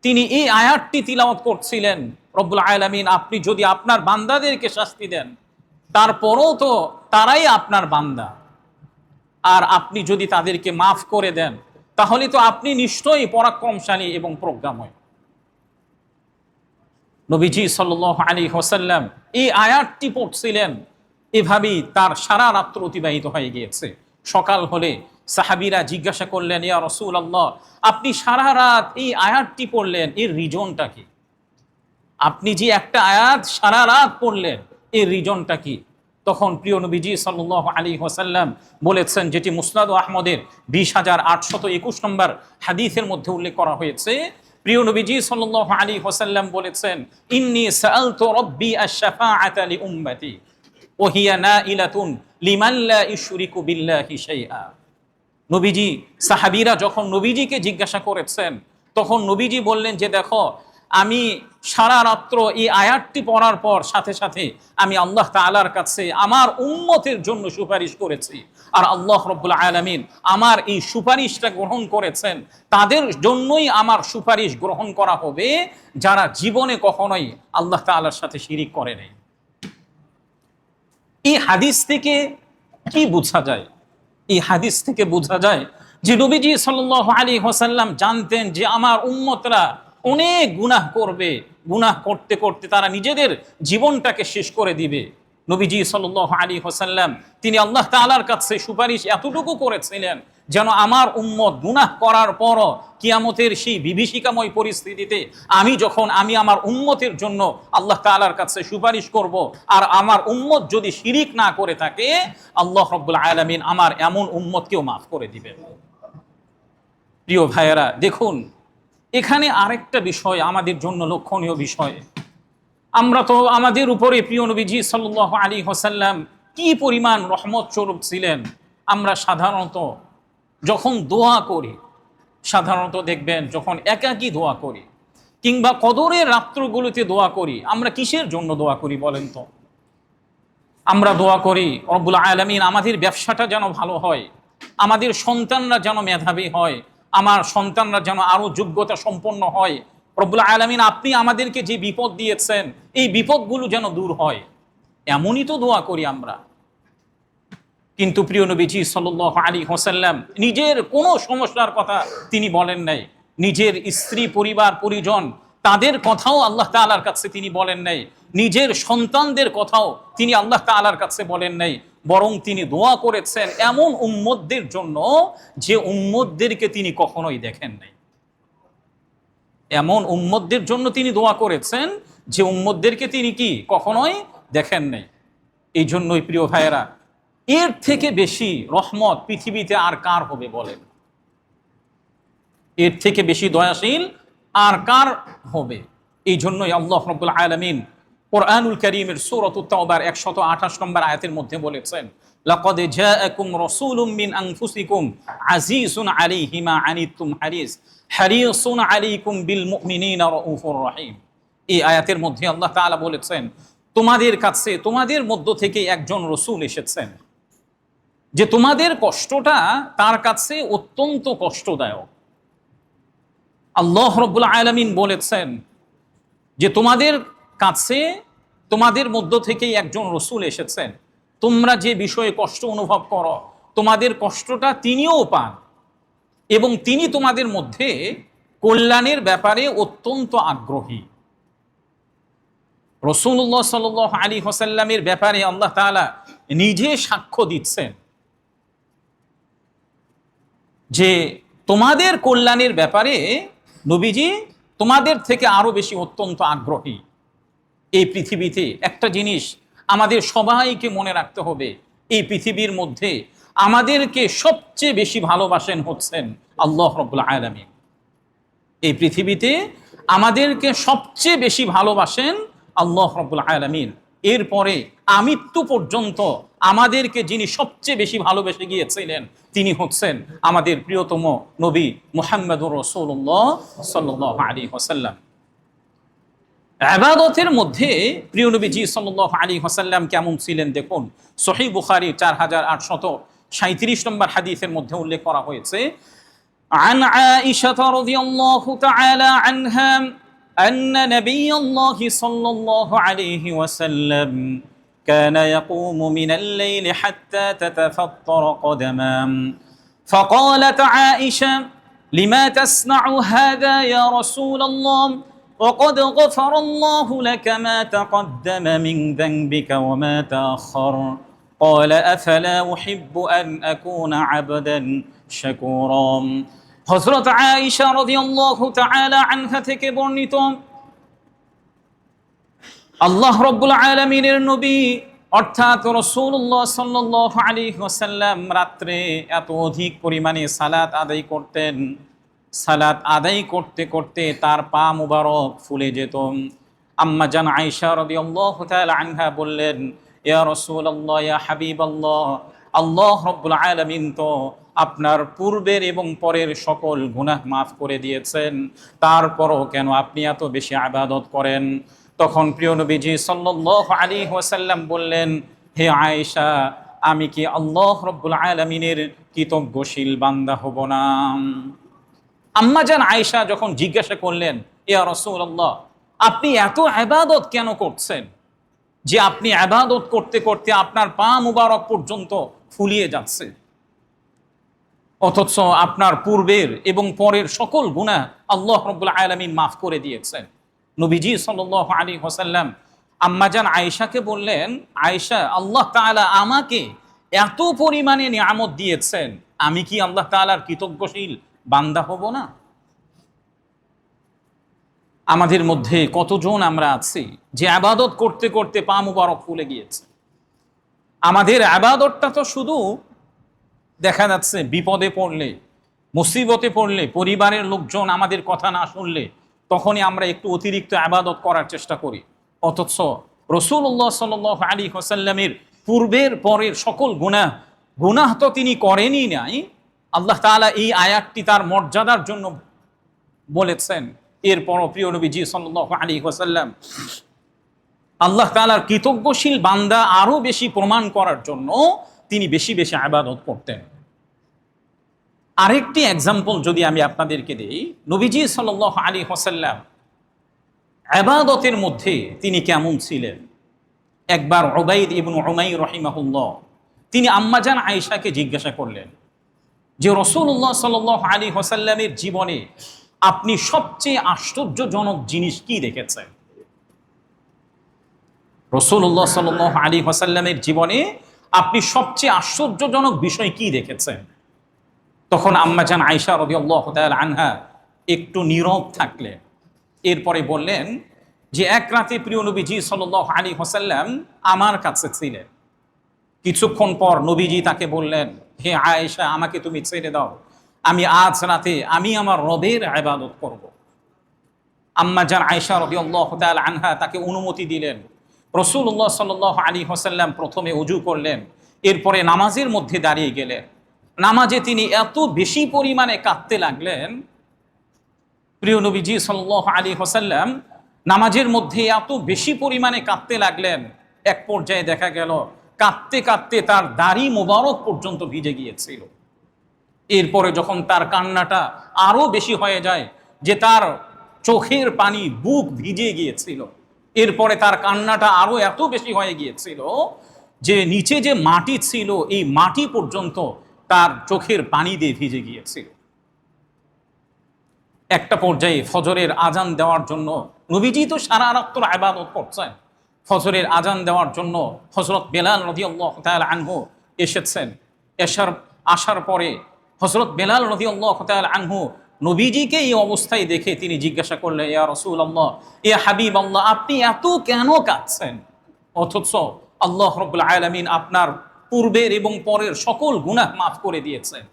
A: তিনি এই আয়াতটি তিলাওয়াত করছিলেন, রব্বুল আলামিন আপনি যদি আপনার বান্দাদেরকে শাস্তি দেন তারপরও তো তারাই আপনার বান্দা, আর আপনি যদি তাদেরকে মাফ করে দেন তাহলে তো আপনি নিশ্চয়ই পরাক্রমশালী এবং প্রজ্ঞাময়। নবীজি সাল্লাল্লাহু আলাইহি ওয়াসাল্লাম এই আয়াতটি পড়ছিলেন, এভাবেই তার সারা রাত্র অতিবাহিত হয়ে গিয়েছে। সকাল হলে সাহাবীরা জিজ্ঞাসা করলেন, ইয়া রাসূলুল্লাহ আপনি সারা রাত এই আয়াতটি পড়লেন, এর রিজনটা কি? আপনি যে একটা আয়াত সারা রাত পড়লেন, এর রিজনটা কি? তখন প্রিয় নবীজি সাল্লাল্লাহু আলাইহি ওয়াসাল্লাম বলেছেন, যেটি মুসনাদ আহমদের 20,821 নম্বর হাদিসের মধ্যে উল্লেখ করা হয়েছে। প্রিয় নবীজি সাল্লাল্লাহু আলাইহি ওয়াসাল্লাম বলেছেন, ইন্নী সাআলতু রাব্বি আশ-শাফাআতা লি উম্মতি। ওহিয়া নাইলাতুন লিমান লা ইউশরিকু বিল্লাহি শাইআ। নবীজি, সাহাবীরা যখন নবীজিকে জিজ্ঞাসা করেছেন, তখন নবীজি বললেন যে দেখো, আমি সারা রাত্র এই আয়াতটি পড়ার পর সাথে সাথে আমি আল্লাহ তাআলার কাছে আমার উম্মতের জন্য সুপারিশ করেছি, আর আল্লাহ রাব্বুল আলামিন আমার এই সুপারিশটা গ্রহণ করেছেন। তাদের জন্যই আমার সুপারিশ গ্রহণ করা হবে যারা জীবনে কখনোই আল্লাহ তাআলার সাথে শিরিক করে নাই। এই হাদিস থেকে কি বোঝা যায়? এই হাদিস থেকে বোঝা যায় যে নবীজি সাল্লাল্লাহু আলাইহি ওয়াসাল্লাম জানতেন যে আমার উম্মতরা অনেক গুনাহ করবে, গুনাহ করতে করতে তারা নিজেদের জীবনটাকে শেষ করে দিবে। নবীজি সাল্লাল্লাহু আলাইহি ওয়াসাল্লাম তিনি আল্লাহ তাআলার কাছে সুপারিশ এতটুকু করেছিলেন যেন আমার উম্মত গুনাহ করার পরও কিয়ামতের সেই বিভীষিকাময় পরিস্থিতিতে আমি আমার উম্মতের জন্য আল্লাহ তাআলার কাছে সুপারিশ করব, আর আমার উম্মত যদি শিরিক না করে থাকে, আল্লাহ রাব্বুল আলামিন আমার এমন উম্মতকেও মাফ করে দিবেন। প্রিয় ভাইয়েরা, দেখুন এখানে আরেকটা বিষয় আমাদের জন্য লক্ষণীয় বিষয়। আমরা তো আমাদের উপরে প্রিয় নবীজি সাল্লাল্লাহু আলাইহি ওয়াসাল্লাম কি পরিমাণ রহমত স্বরূপ ছিলেন। আমরা সাধারণত যখন দোয়া করি, সাধারণত দেখবেন যখন একাকী দোয়া করি কিংবা কদরের রাত্রগুলোতে দোয়া করি, আমরা কিসের জন্য দোয়া করি বলেন তো? আমরা দোয়া করি রব্বুল আলামিন আমাদের ব্যবসাটা যেন ভালো হয়, আমাদের সন্তানরা যেন মেধাবী হয়, আমার সন্তানরা যেন আরো যোগ্যতা সম্পন্ন হয়। রব্বুল আলামিন আপনি আমাদেরকে যে বিপদ দিয়েছেন এই বিপদগুলো যেন দূর হয়, এমনই তো দোয়া করি আমরা। কিন্তু প্রিয় নবীজি সাল্লাল্লাহু আলাইহি ওয়াসাল্লাম নিজের কোনো সমস্যার কথা তিনি বলেন নাই, নিজের স্ত্রী পরিবার পরিজন তাদের কথাও আল্লাহ তাআলার কাছে তিনি বলেন নাই, নিজের সন্তানদের কথাও তিনি আল্লাহ তাআলার কাছে বলেন নাই, বরং তিনি দোয়া করেছেন এমন উম্মতদের জন্য যে উম্মতদেরকে তিনি কখনোই দেখেন নাই। এমন উম্মতদের জন্য তিনি দোয়া করেছেন যে উম্মতদেরকে তিনি কি কখনোই দেখেন নাই। এই জন্যই প্রিয় ভাইয়েরা, এর থেকে বেশি রহমত পৃথিবীতে আর কার হবে বলেন? এর থেকে বেশি দয়াশীল আর কার হবে? এই জন্যই আল্লাহ রাব্বুল আলামিন কোরআনুল কারীমের সূরাতুত তাওবার 128 নম্বর আয়াতের মধ্যে বলেছেন, লাকাদ জাআকুম রাসূলুম মিন আনফুসিকুম আজিজুন আলাইহি মা আনিতুম হারিসুন আলাইকুম বিল মুমিনিনা রাউফুর রহিম। এই আয়াতের মধ্যে আল্লাহ তাআলা বলেছেন, তোমাদের কাছে তোমাদের মধ্য থেকে একজন রাসূল এসেছেন যে তোমাদের কষ্টটা তার কাছে অত্যন্ত কষ্টদায়ক। আল্লাহ রাব্বুল আলামিন বলেছেন যে তোমাদের কাছে তোমাদের মধ্য থেকেই একজন রাসূল এসেছেন, তোমরা যে বিষয়ে কষ্ট অনুভব করো তোমাদের কষ্টটা তিনিও পান, এবং তিনি তোমাদের মধ্যে কল্যাণের ব্যাপারে অত্যন্ত আগ্রহী। রাসূলুল্লাহ সাল্লাল্লাহু আলাইহি ওয়াসাল্লামের ব্যাপারে আল্লাহ তাআলা নিজে সাক্ষ্য দিচ্ছেন যে তোমাদের কল্যাণের ব্যাপারে নবীজি তোমাদের থেকে আরো বেশি অত্যন্ত আগ্রহী। এই পৃথিবীতে একটা জিনিস আমাদের সবাইকে মনে রাখতে হবে, এই পৃথিবীর মধ্যে আমাদেরকে সবচেয়ে বেশি ভালোবাসেন হচ্ছেন আল্লাহ রাব্বুল আলামিন। এই পৃথিবীতে আমাদেরকে সবচেয়ে বেশি ভালোবাসেন আল্লাহ রাব্বুল আলামিন। এরপরে আমৃত্যু পর্যন্ত আমাদেরকে যিনি সবচেয়ে বেশি ভালোবেসে গিয়েছিলেন তিনি হচ্ছেন আমাদের প্রিয়তম নবী মুহাম্মদুর রাসূলুল্লাহ সাল্লাল্লাহু আলাইহি ওয়াসাল্লাম। ইবাদতের মধ্যে প্রিয় নবীজি সাল্লাল্লাহু আলাইহি ওয়াসাল্লাম কেমন ছিলেন দেখুন, সহিহ বুখারী 4837 নম্বর হাদিসের মধ্যে উল্লেখ করা হয়েছে, عن عائشة رضي الله تعالى عنها أن نبي الله صلى الله عليه وسلم كان يقوم من الليل حتى تتفطر قدماه فقالت عائشة لما تصنع هذا يا رسول الله وقد غفر الله لك ما تقدم من ذنبك وما تأخر قال أفلا أحب أن أكون عبدا শাকুরা। হযরত আয়েশা রাদিয়াল্লাহু তাআলা আনহা থেকে বর্ণিত, আল্লাহ রাব্বুল আলামিনের নবী অর্থাৎ রাসূলুল্লাহ সাল্লাল্লাহু আলাইহি ওয়াসাল্লাম রাত্রে এত অধিক পরিমাণে সালাত আদায় করতেন, সালাত আদায় করতে করতে তার পা মুবারক ফুলে যেত। আম্মা জান আয়েশা রাদিয়াল্লাহু তাআলা আনহা বললেন, ইয়া রাসূলুল্লাহ, ইয়া হাবিবাল্লাহ, আল্লাহ রাব্বুল আলামিন তো আপনার পূর্বের এবং পরের সকল গুনাহ মাফ করে দিয়েছেন, তারপরও কেন আপনি এত বেশি ইবাদত করেন? তখন প্রিয় নবীজি সাল্লাল্লাহু আলাইহি ওয়াসাল্লাম বললেন, হে আয়েশা, আমি কি আল্লাহ রাব্বুল আলামিনের কৃতজ্ঞশীল বান্দা হব না? আম্মাজান আয়েশা যখন জিজ্ঞাসা করলেন, ইয়া রাসূলুল্লাহ, আপনি এত ইবাদত কেন করছেন যে আপনি ইবাদত করতে করতে আপনার পা মুবারক পর্যন্ত ফুলিয়ে যাচ্ছে, অথচ আপনার পূর্বের এবং পরের সকল গুনাহ আল্লাহ রাব্বুল আলামিন মাফ করে দিয়েছেন? নবীজি সাল্লাল্লাহু আলাইহি ওয়াসাল্লাম আম্মাজান আয়েশাকে বললেন, আয়েশা, আল্লাহ তাআলা আমাকে এত পরিমাণে নিয়ামত দিয়েছেন, আমি কি আল্লাহ তাআলার কৃতজ্ঞশীল বান্দা হব না? আমাদের মধ্যে কতজন আমরা আছি যে ইবাদত করতে করতে পা মুবারক ফুলে গিয়েছে? আমাদের ইবাদতটা তো শুধু দেখা যাচ্ছে বিপদে পড়লে, মুসিবতে পড়লে, পরিবারের লোকজন আমাদের কথা না শুনলে তখনই আমরা একটু অতিরিক্ত ইবাদত করার চেষ্টা করি, অথচ রাসূলুল্লাহ সাল্লাল্লাহু আলাইহি ওয়াসাল্লামের পূর্বের পরের সকল গুনাহ তো তিনি করেনই নাই। আল্লাহ তাআলা এই আয়াতটি তার মর্যাদার জন্য বলেছেন। এরপরও প্রিয় নবীজি সাল্লাল্লাহু আলাইহি ওয়াসাল্লাম আল্লাহ তাআলার কৃতজ্ঞশীল বান্দা আরো বেশি প্রমাণ করার জন্য তিনি বেশি বেশি ইবাদত করতেন। আরেকটি এক্সাম্পল যদি আমি আপনাদেরকে দেই, নবীজি সাল্লাল্লাহু আলাইহি ওয়াসাল্লাম ইবাদতের মধ্যে তিনি কেমন ছিলেন। একবার উবাইদ ইবনে উমাইর রাহিমাহুল্লাহ তিনি আম্মাজান আয়েশাকে জিজ্ঞাসা করলেন যে রাসূলুল্লাহ সাল্লাল্লাহু আলাইহি ওয়াসাল্লামের জীবনে আপনি সবচেয়ে আশ্চর্যজনক জিনিস কি দেখেছেন? রাসূলুল্লাহ সাল্লাল্লাহু আলাইহি ওয়াসাল্লামের জীবনে আপনি সবচেয়ে আশ্চর্যজনক বিষয় কি দেখেছেন? তখন আম্মাজান আয়েশা রাদিয়াল্লাহু তাআলা আনহা একটু নীরব থাকলেন। এরপরে বললেন যে এক রাতে প্রিয় নবীজি সাল্লাল্লাহু আলাইহি ওয়াসাল্লাম আমার কাছে ছিলেন। কিছুক্ষণ পর নবীজি তাকে বললেন, হে আয়েশা, আমাকে তুমি ছেড়ে দাও, আমি আজ রাতে আমি আমার রবের ইবাদত করব। আম্মাজান আয়েশা রাদিয়াল্লাহু তাআলা আনহা তাকে অনুমতি দিলেন। রাসূলুল্লাহ সাল্লাল্লাহু আলাইহি ওয়াসাল্লাম প্রথমে ওযু করলেন, এরপরে নামাজের মধ্যে দাঁড়িয়ে গেলেন। নামাজে তিনি এত বেশি পরিমাণে কাঁদতে লাগলেন, প্রিয় নবীজি সাল্লাল্লাহু আলাইহি ওয়াসাল্লাম নামাজের মধ্যে এত বেশি পরিমাণে কাঁদতে লাগলেন, এক পর্যায়ে দেখা গেল কাঁদতে কাঁদতে তার দাড়ি মোবারক পর্যন্ত ভিজে গিয়েছিল। এরপরে যখন তার কান্নাটা আরো বেশি হয়ে যায় যে তার চোখের পানি বুক ভিজে গিয়েছিল, এরপরে তার কান্নাটা আরো এত বেশি হয়ে গিয়েছিল যে নিচে যে মাটি ছিল এই মাটি পর্যন্ত তার চোখের পানি দিয়ে ভিজে গিয়েছিল। একটা পর্যায়ে ফজরের আজান দেওয়ার জন্য, নবীজি তো সারা রাত্র ইবাদত করছেন, ফজরের আজান দেওয়ার জন্য হযরত বেলাল রাদিয়াল্লাহু তাআলা আনহু এসেছেন। আসার পরে হযরত বেলাল রাদিয়াল্লাহু তাআলা আনহু নবীজিকে এই অবস্থায় দেখে তিনি জিজ্ঞাসা করলেন, ইয়া রাসূলুল্লাহ, ইয়া হাবিবাল্লাহ, আপনি এত কেন কাঁদছেন? অথচ আল্লাহ রাব্বুল আলামিন আপনার পূর্বের এবং পরের সকল গুনাহ মাফ করে দিয়েছেন,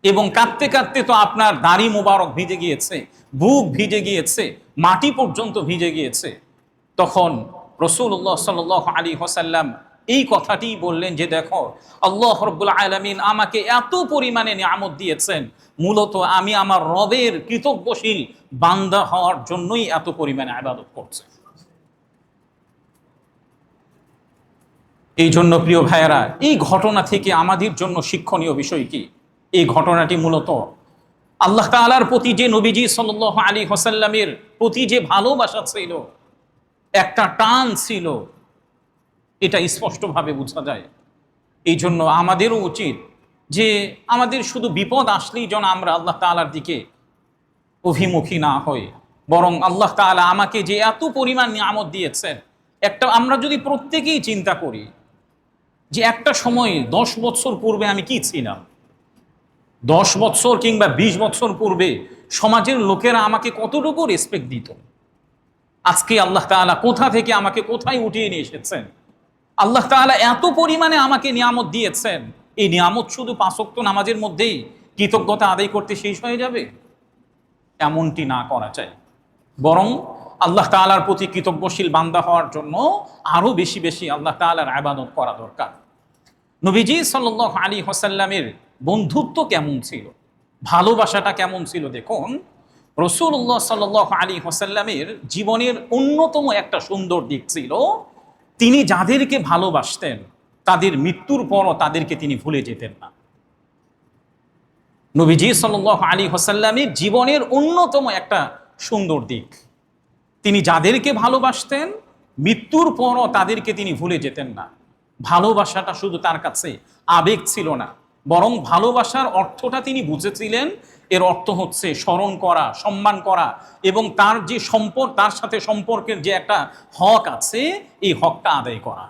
A: এবং কাঁদতে কাঁদতে তো আপনার দাড়ি মোবারক ভিজে গিয়েছে, বুক ভিজে গিয়েছে, মাটি পর্যন্ত ভিজে গিয়েছে। তখন রাসূলুল্লাহ সাল্লাল্লাহু আলাইহি ওয়াসাল্লাম এই কথাটি বললেন যে দেখো, আল্লাহ রাব্বুল আলামিন আমাকে এত পরিমাণে নিয়ামত দিয়েছেন, মূলত আমি আমার রবের কৃতজ্ঞশীল বান্দা হওয়ার জন্যই এত পরিমাণে ইবাদত করছি। এই জন্য প্রিয় ভাইয়েরা, এই ঘটনা থেকে আমাদের জন্য শিক্ষণীয় বিষয় কি? এই ঘটনাটি মূলত আল্লাহ তাআলার প্রতি যে নবীজি সাল্লাল্লাহু আলাইহি ওয়াসাল্লামের প্রতি যে ভালোবাসা ছিল, একটা টান ছিল, এটা স্পষ্টভাবে বোঝা যায়। এই জন্য আমাদেরও উচিত যে আমাদের শুধু বিপদ আসলেই যেন আমরা আল্লাহ তাআলার দিকে অভিমুখী না হই, বরং আল্লাহ তাআলা আমাকে যে এত পরিমাণ নিয়ামত দিয়েছেন, আমরা যদি প্রত্যেকেই চিন্তা করি যে একটা সময় 10 বছর পূর্বে আমি কি ছিলাম, 10 বছর কিংবা 20 বছর পূর্বে সমাজের লোকেরা আমাকে কতটুকু রেসপেক্ট দিত, আজকে আল্লাহ তাআলা কোথা থেকে আমাকে কোথায় উঠিয়ে নিয়ে এসেছেন। আল্লাহ তাআলা এত পরিমাণে আমাকে নিয়ামত দিয়েছেন, এই নিয়ামত শুধু 5 ওয়াক্ত নামাজের মধ্যেই কৃতজ্ঞতা আদায় করতে শেষ হয়ে যাবে? এমনটি না করা চাই, বরং আল্লাহ তাআলার প্রতি কৃতজ্ঞশীল বান্দা হওয়ার জন্য আরো বেশি বেশি আল্লাহ তাআলার ইবাদত করা দরকার। নবীজি সাল্লাল্লাহু আলাইহি ওয়াসাল্লামের বন্ধুত্ব কেমন ছিল, ভালোবাসাটা কেমন ছিল দেখুন। রাসূলুল্লাহ সাল্লাল্লাহু আলাইহি ওয়াসাল্লামের জীবনের অন্যতম একটা সুন্দর দিক ছিল, তিনি যাদেরকে ভালোবাসতেন তাদের মৃত্যুর পরও তাদেরকে তিনি ভুলে যেতেন না। নবীজি সাল্লাল্লাহু আলাইহি ওয়াসাল্লামের জীবনের অন্যতম একটা সুন্দর দিক, তিনি যাদেরকে ভালোবাসতেন মৃত্যুর পরও তাদেরকে তিনি ভুলে যেতেন না। ভালোবাসাটা শুধু তার কাছে আবেগ ছিল না, বরং ভালোবাসার অর্থটা তিনি বুঝেছিলেন। এর অর্থ হচ্ছে স্মরণ করা, সম্মান করা এবং তার যে সম্পর্ক, তার সাথে সম্পর্কের যে একটা হক আছে এই হকটা আদায় করা।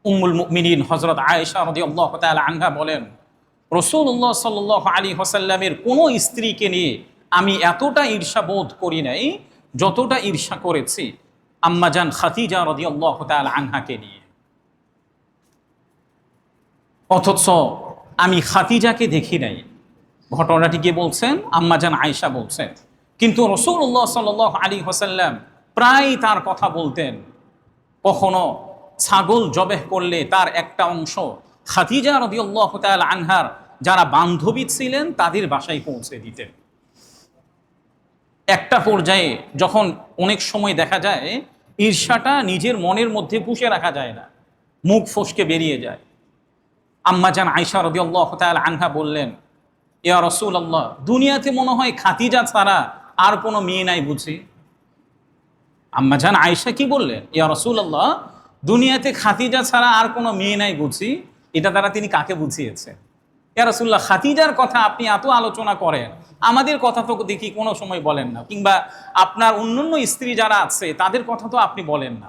A: উম্মুল মুমিনিন হযরত আয়েশা রাদিয়াল্লাহু তাআলা আনহা বলেন, রাসূলুল্লাহ সাল্লাল্লাহু আলাইহি ওয়াসাল্লামের কোনো স্ত্রীকে নিয়ে আমি এতটা ঈর্ষা বোধ করি নাই যতটা ঈর্ষা করেছি আম্মাজান খাদিজা রাদিয়াল্লাহু তাআলা আনহাকে নিয়ে। অথচ আমি খাদিজাকে দেখি নাই, ঘটনাটি কে বলছেন? আম্মাজান আয়েশা বলছেন। কিন্তু রাসূলুল্লাহ সাল্লাল্লাহু আলাইহি ওয়াসাল্লাম প্রায় তার কথা বলতেন। কখনো ছাগল জবেহ করলে তার একটা অংশ খাদিজা রাদিয়াল্লাহু তাআলা আনহার যারা বান্ধবী ছিলেন তাদের বাসায় পৌঁছে দিতেন। একটা পর্যায়ে যখন অনেক সময় দেখা যায় ঈর্ষাটা নিজের মনের মধ্যে পুষে রাখা যায় না, মুখ ফসকে বেরিয়ে যায়, আম্মাজান আয়েশা রাদিয়াল্লাহু তাআলা আনহা বললেন, ইয়া রাসূলুল্লাহ, দুনিয়াতে মনে হয় খাদিজা ছাড়া আর কোনো মেয়ে নাই বুঝি? আম্মাজান আয়েশা কি বললেন? ইয়া রাসূলুল্লাহ, দুনিয়াতে খাদিজা ছাড়া আর কোনো মেয়ে নাই বুঝি? এটা দ্বারা তিনি কাকে বুঝিয়েছেন? ইয়া রাসূলুল্লাহ, খাদিজার কথা আপনি এত আলোচনা করেন, আমাদের কথা তো দেখি কোনো সময় বলেন না, কিংবা আপনার অন্যান্য স্ত্রী যারা আছে তাদের কথা তো আপনি বলেন না।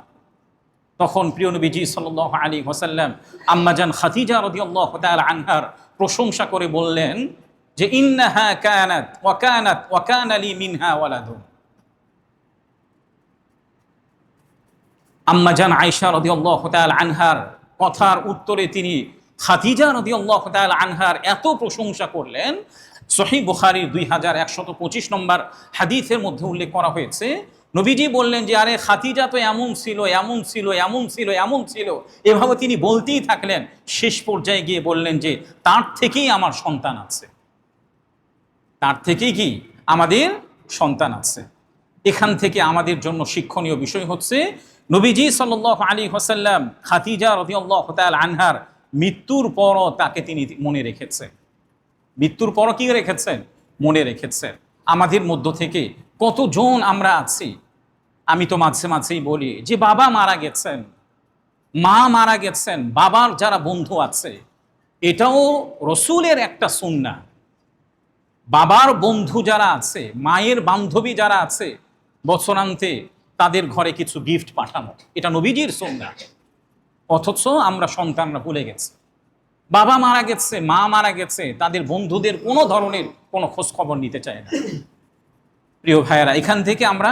A: তখন প্রিয় নবীজি সাল্লাল্লাহু আলাইহি ওয়াসাল্লাম আম্মাজান খাদিজা রাদিয়াল্লাহু তাআলা আনহার প্রশংসা করে বললেন যে, ইন্নাহা কানাত ওয়া কানা লি মিনহা ওয়ালাদুন। আম্মাজান আয়েশা রাদিয়াল্লাহু তাআলা আনহার কথার উত্তরে তিনি খাদিজা রাদিয়াল্লাহু তাআলা আনহার এত প্রশংসা করলেন। সহিহ বুখারীর 2125 নম্বর হাদিসের মধ্যে উল্লেখ করা হয়েছে, নবীজি বললেন যে, আরে খাদিজা তো এমন ছিল, এমন ছিল, এমন ছিল, এমন ছিল, এভাবে তিনি বলতেই থাকলেন। শেষ পর্যায়ে গিয়ে বললেন যে, তার থেকেই আমার সন্তান আছে, তার থেকেই কি আমাদের সন্তান আছে। এখান থেকে আমাদের জন্য শিক্ষণীয় বিষয় হচ্ছে, নবীজি সাল্লাল্লাহু আলাইহি ওয়াসাল্লাম খাদিজা রাদিয়াল্লাহু তাআলা আনহার মৃত্যুর পরও তাকে তিনি মনে রেখেছেন। মৃত্যুর পরও কি রেখেছেন? মনে রেখেছেন। আমাদের মধ্য থেকে কতজন আমরা আছি, আমি তো মাঝে মাঝেই বলি যে বাবা মারা গেছেন, মা মারা গেছেন, বাবার যারা বন্ধু আছে, এটাও রসুলের একটা সুন্নাহ। বাবার বন্ধু যারা আছে, মায়ের বান্ধবী যারা আছে, বছরান্তে তাদের ঘরে কিছু গিফট পাঠানো, এটা নবীজির সুন্নাহ। অথচ আমরা সন্তানরা ভুলে গেছি, বাবা মারা গেছে, মা মারা গেছে, তাদের বন্ধুদের কোনো ধরনের কোনো খোঁজ খবর নিতে চায় না। প্রিয় ভাইয়েরা, এখান থেকে আমরা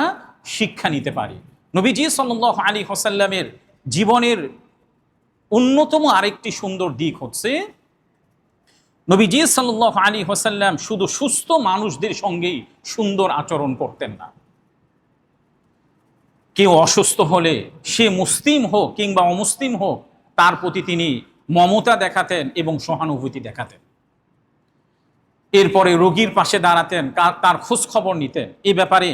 A: শিক্ষা নিতে পারি। নবীজি সাল্লাল্লাহু আলাইহি ওয়াসাল্লামের জীবনের অন্যতম আরেকটি সুন্দর দিক হচ্ছে, নবীজি সাল্লাল্লাহু আলাইহি ওয়াসাল্লাম শুধু সুস্থ মানুষদের সঙ্গেই সুন্দর আচরণ করতেন না। কেউ অসুস্থ হলে সে মুসলিম হোক কিংবা অমুসলিম হোক, তার প্রতি তিনি মমতা দেখাতেন এবং সহানুভূতি দেখাতেন। এরপরে রোগীর পাশে দাঁড়াতেন, তার খোঁজ খবর নিতেন। এ ব্যাপারে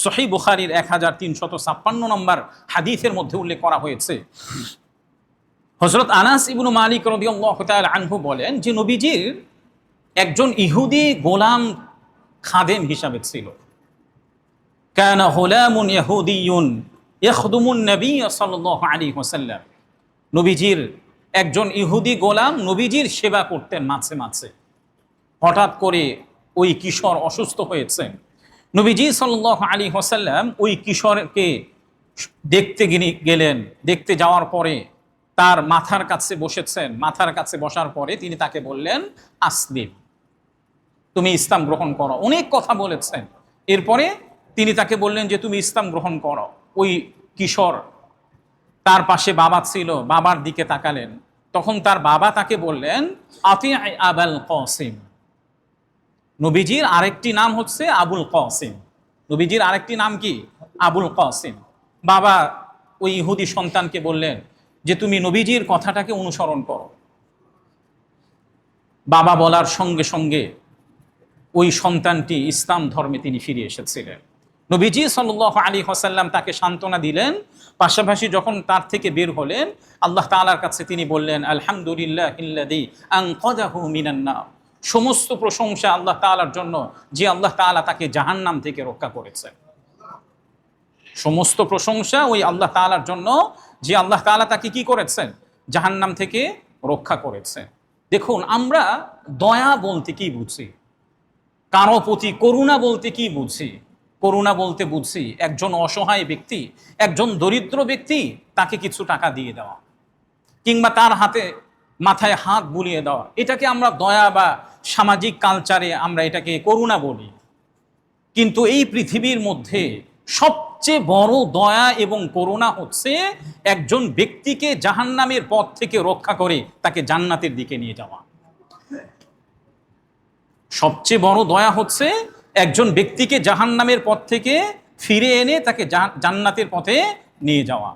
A: সহিহ বুখারীর 1356 নম্বর হাদিসের মধ্যে উল্লেখ করা হয়েছে। হযরত আনাস ইবনু মালিক রাদিয়াল্লাহু তাআলা আনহু বলেন যে, নবীজির একজন ইহুদি গোলাম খাদেম হিসাবে ছিল। কানা গুলামুন ইহুদিয়ুন ইয়াখদুমুন নবী সাল্লাল্লাহু আলাইহি ওয়াসাল্লাম। নবীজির একজন ইহুদি গোলাম নবীজির সেবা করতেন মাঝে মাঝে। হঠাৎ করে ওই কিশোর অসুস্থ হয়েছেন। নবীজি সাল্লাল্লাহু আলাইহি ওয়াসাল্লাম ওই কিশোরকে দেখতে গেলেন। দেখতে যাওয়ার পরে তার মাথার কাছে বসেছেন। মাথার কাছে বসার পরে তিনি তাকে বললেন, আসলিম, তুমি ইসলাম গ্রহণ করো। অনেক কথা বলেছেন। এরপরে তিনি তাকে বললেন যে, তুমি ইসলাম গ্রহণ করো। ওই কিশোর, তার পাশে বাবা ছিল, বাবার দিকে তাকালেন। তখন তার বাবা তাকে বললেন, আতি আবুল কাসিম। নবীজির আরেকটি নাম হচ্ছে আবুল কাসিম। নবীজির আরেকটি নাম কি? আবুল কাসিম। বাবা ওই ইহুদি সন্তানকে বললেন যে তুমি নবীজির কথাটাকে অনুসরণ করো। বাবা বলার সঙ্গে সঙ্গে ওই সন্তানটি ইসলাম ধর্মে তিনি ফিরে এসেছিলেন। নবীজি সাল্লাল্লাহু আলাইহি ওয়াসাল্লাম তাকে সান্ত্বনা দিলেন, পাশাপাশি যখন তার থেকে বের হলেন আল্লাহ তাআলার কাছে তিনি বললেন আলহামদুলিল্লাহিল্লাযী আনকাযাহু মিনান নার। সমস্ত প্রশংসা আল্লাহ তাআলার জন্য, যে আল্লাহ তাআলা তাকে জাহান্নাম থেকে রক্ষা করেছেন। সমস্ত প্রশংসা ওই আল্লাহ তাআলার জন্য, যে আল্লাহ তাআলা তাকে কি করেছেন, জাহান্নাম থেকে রক্ষা করেছেন। দেখুন, আমরা দয়া বলতে কি বুঝি, কারো প্রতি করুণা বলতে কি বুঝি? করুণা বলতে বুঝি একজন অসহায় ব্যক্তি, একজন দরিদ্র ব্যক্তি, তাকে কিছু টাকা দিয়ে দেওয়া কিংবা তার হাতে মাথায় হাত বুলিয়ে দেওয়া, এটাকে আমরা দয়া বা সামাজিক কালচারে আমরা এটাকে করুণা বলি। কিন্তু এই পৃথিবীর মধ্যে সবচেয়ে বড় দয়া এবং করুণা হচ্ছে একজন ব্যক্তিকে জাহান্নামের পথ থেকে রক্ষা করে তাকে জান্নাতের দিকে নিয়ে যাওয়া। সবচেয়ে বড় দয়া হচ্ছে একজন ব্যক্তিকে জাহান্নামের পথ থেকে ফিরে এনে তাকে জান্নাতের পথে নিয়ে যাওয়া।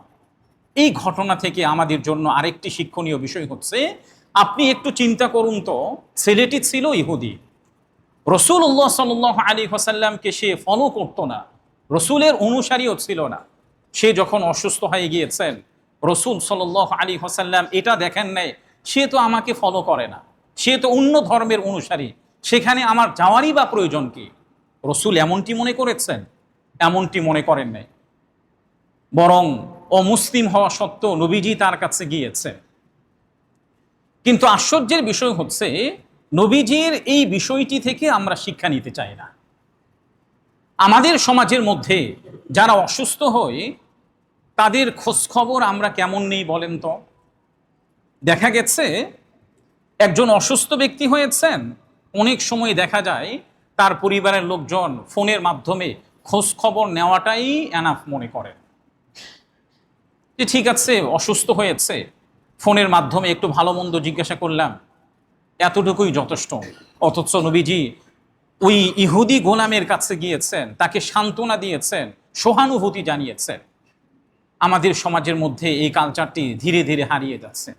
A: এই ঘটনা থেকে আমাদের জন্য আরেকটি শিক্ষণীয় বিষয় হচ্ছে, আপনি একটু চিন্তা করুন তো, ছেলেটি ছিল ইহুদি, রাসূলুল্লাহ সাল্লাল্লাহু আলাইহি ওয়াসাল্লামকে সে ফলো করতো না, রসুলের অনুসারীও ছিল না। সে যখন অসুস্থ হয়ে গিয়েছেন, রসুল সাল্লাল্লাহু আলাইহি ওয়াসাল্লাম এটা দেখেন নাই সে তো আমাকে ফলো করে না, সে তো অন্য ধর্মের অনুসারী, সেখানে আমার যাওয়ারই বা প্রয়োজন কি? রসুল এমনটি মনে করেছেন? এমনটি মনে করেন নাই। বরং অমুসলিম হওয়া সত্ত্বেও নবীজি তার কাছে গিয়েছে। কিন্তু আশ্চর্যের বিষয় হচ্ছে, নবীজির এই বিষয়টি থেকে আমরা শিক্ষা নিতে চাই না। আমাদের সমাজের মধ্যে যারা অসুস্থ হয় তাদের খোঁজখবর আমরা কেমন নেই বলেন তো? দেখা গেছে একজন অসুস্থ ব্যক্তি হয়েছেন, অনেক সময় দেখা যায় তার পরিবারের লোকজন ফোনের মাধ্যমে খোঁজ খবর নেওয়াটাই এনাফ মনে করেন, যে ঠিক আছে অসুস্থ হয়েছে, ফোনের মাধ্যমে একটু ভালো মন্দ জিজ্ঞাসা করলাম, এতটুকুই যথেষ্ট। অথচ নবীজি ওই ইহুদি গোলামের কাছে গিয়েছেন, তাকে সান্ত্বনা দিয়েছেন, সহানুভূতি জানিয়েছেন। আমাদের সমাজের মধ্যে এই কালচারটি ধীরে ধীরে হারিয়ে যাচ্ছে।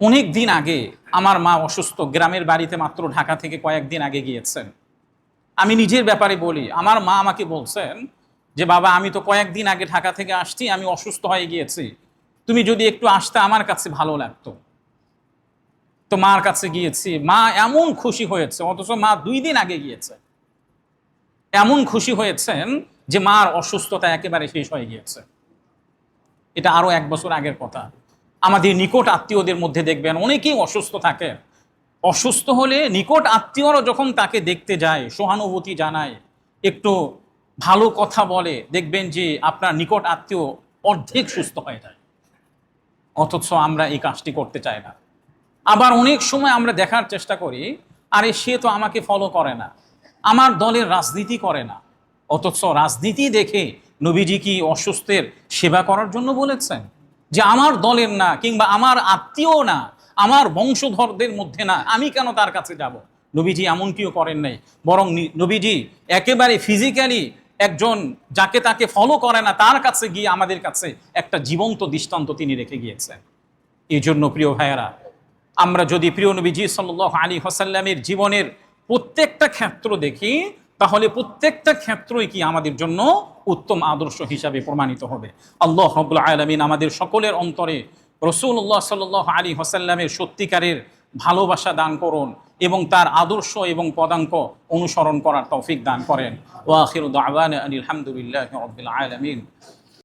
A: অনেক দিন আগে আমার মা অসুস্থ, গ্রামের বাড়িতে মাত্র ঢাকা থেকে কয়েকদিন আগে গিয়েছেন। আমি নিজের ব্যাপারে বলি, আমার মা আমাকে বলছেন যে বাবা আমি তো কয়েকদিন আগে ঢাকা থেকে আসছি, আমি অসুস্থ হয়ে গিয়েছি, তুমি যদি একটু আসতে আমার কাছে ভালো লাগতো। তো মার কাছে গিয়েছি, মা এমন খুশি হয়েছে, অথচ মা 2 দিন আগে গিয়েছে, এমন খুশি হয়েছেন যে মার অসুস্থতা একেবারে শেষ হয়ে গিয়েছে। এটা আরো 1 বছর আগের কথা। আমাদের নিকট আত্মীয়দের মধ্যে দেখবেন অনেকেই অসুস্থ থাকে, অসুস্থ হলে নিকট আত্মীয়রা যখন তাকে দেখতে যায়, সহানুভূতি জানায়, একটু ভালো কথা বলে, দেখবেন যে আপনার নিকট আত্মীয় অর্ধেক সুস্থ হয়ে যায়। অথচ আমরা এই কাজটি করতে চাই না। আবার অনেক সময় আমরা দেখার চেষ্টা করি, আরে সে তো আমাকে ফলো করে না, আমার দলের রাজনীতি করে না। অথচ রাজনীতি দেখে নবীজি কি অসুস্থের সেবা করার জন্য বলেছেন? যে আমার দলের না, কিংবা আমার আত্মীয় না, আমার বংশধরদের মধ্যে না, আমি কেন তার কাছে যাব? নবীজি এমন কেউ করেন নাই। বরং নবীজি একেবারে ফিজিক্যালি একজন যাকে তাকে ফলো করে না তার কাছে গিয়ে আমাদের কাছে একটা জীবন্ত দৃষ্টান্ত তিনি রেখে গিয়েছেন। এই জন্য প্রিয় ভাইয়েরা, আমরা যদি প্রিয় নবীজি সাল্লাল্লাহু আলাইহি ওয়াসাল্লামের জীবনের প্রত্যেকটা ক্ষেত্র দেখি, তাহলে প্রত্যেকটা ক্ষেত্রই কি আমাদের জন্য উত্তম আদর্শ হিসাবে প্রমাণিত হবে। আল্লাহ রাব্বুল আলামিন আমাদের সকলের অন্তরে রাসূলুল্লাহ সাল্লাল্লাহু আলাইহি ওয়াসাল্লামের সত্যিকারের ভালোবাসা দান করুন এবং তার আদর্শ এবং পদাঙ্ক অনুসরণ করার তৌফিক দান করেন। ওয়া আখিরু দাওয়ানা আনিল হামদুলিল্লাহি রাব্বিল আলামিন।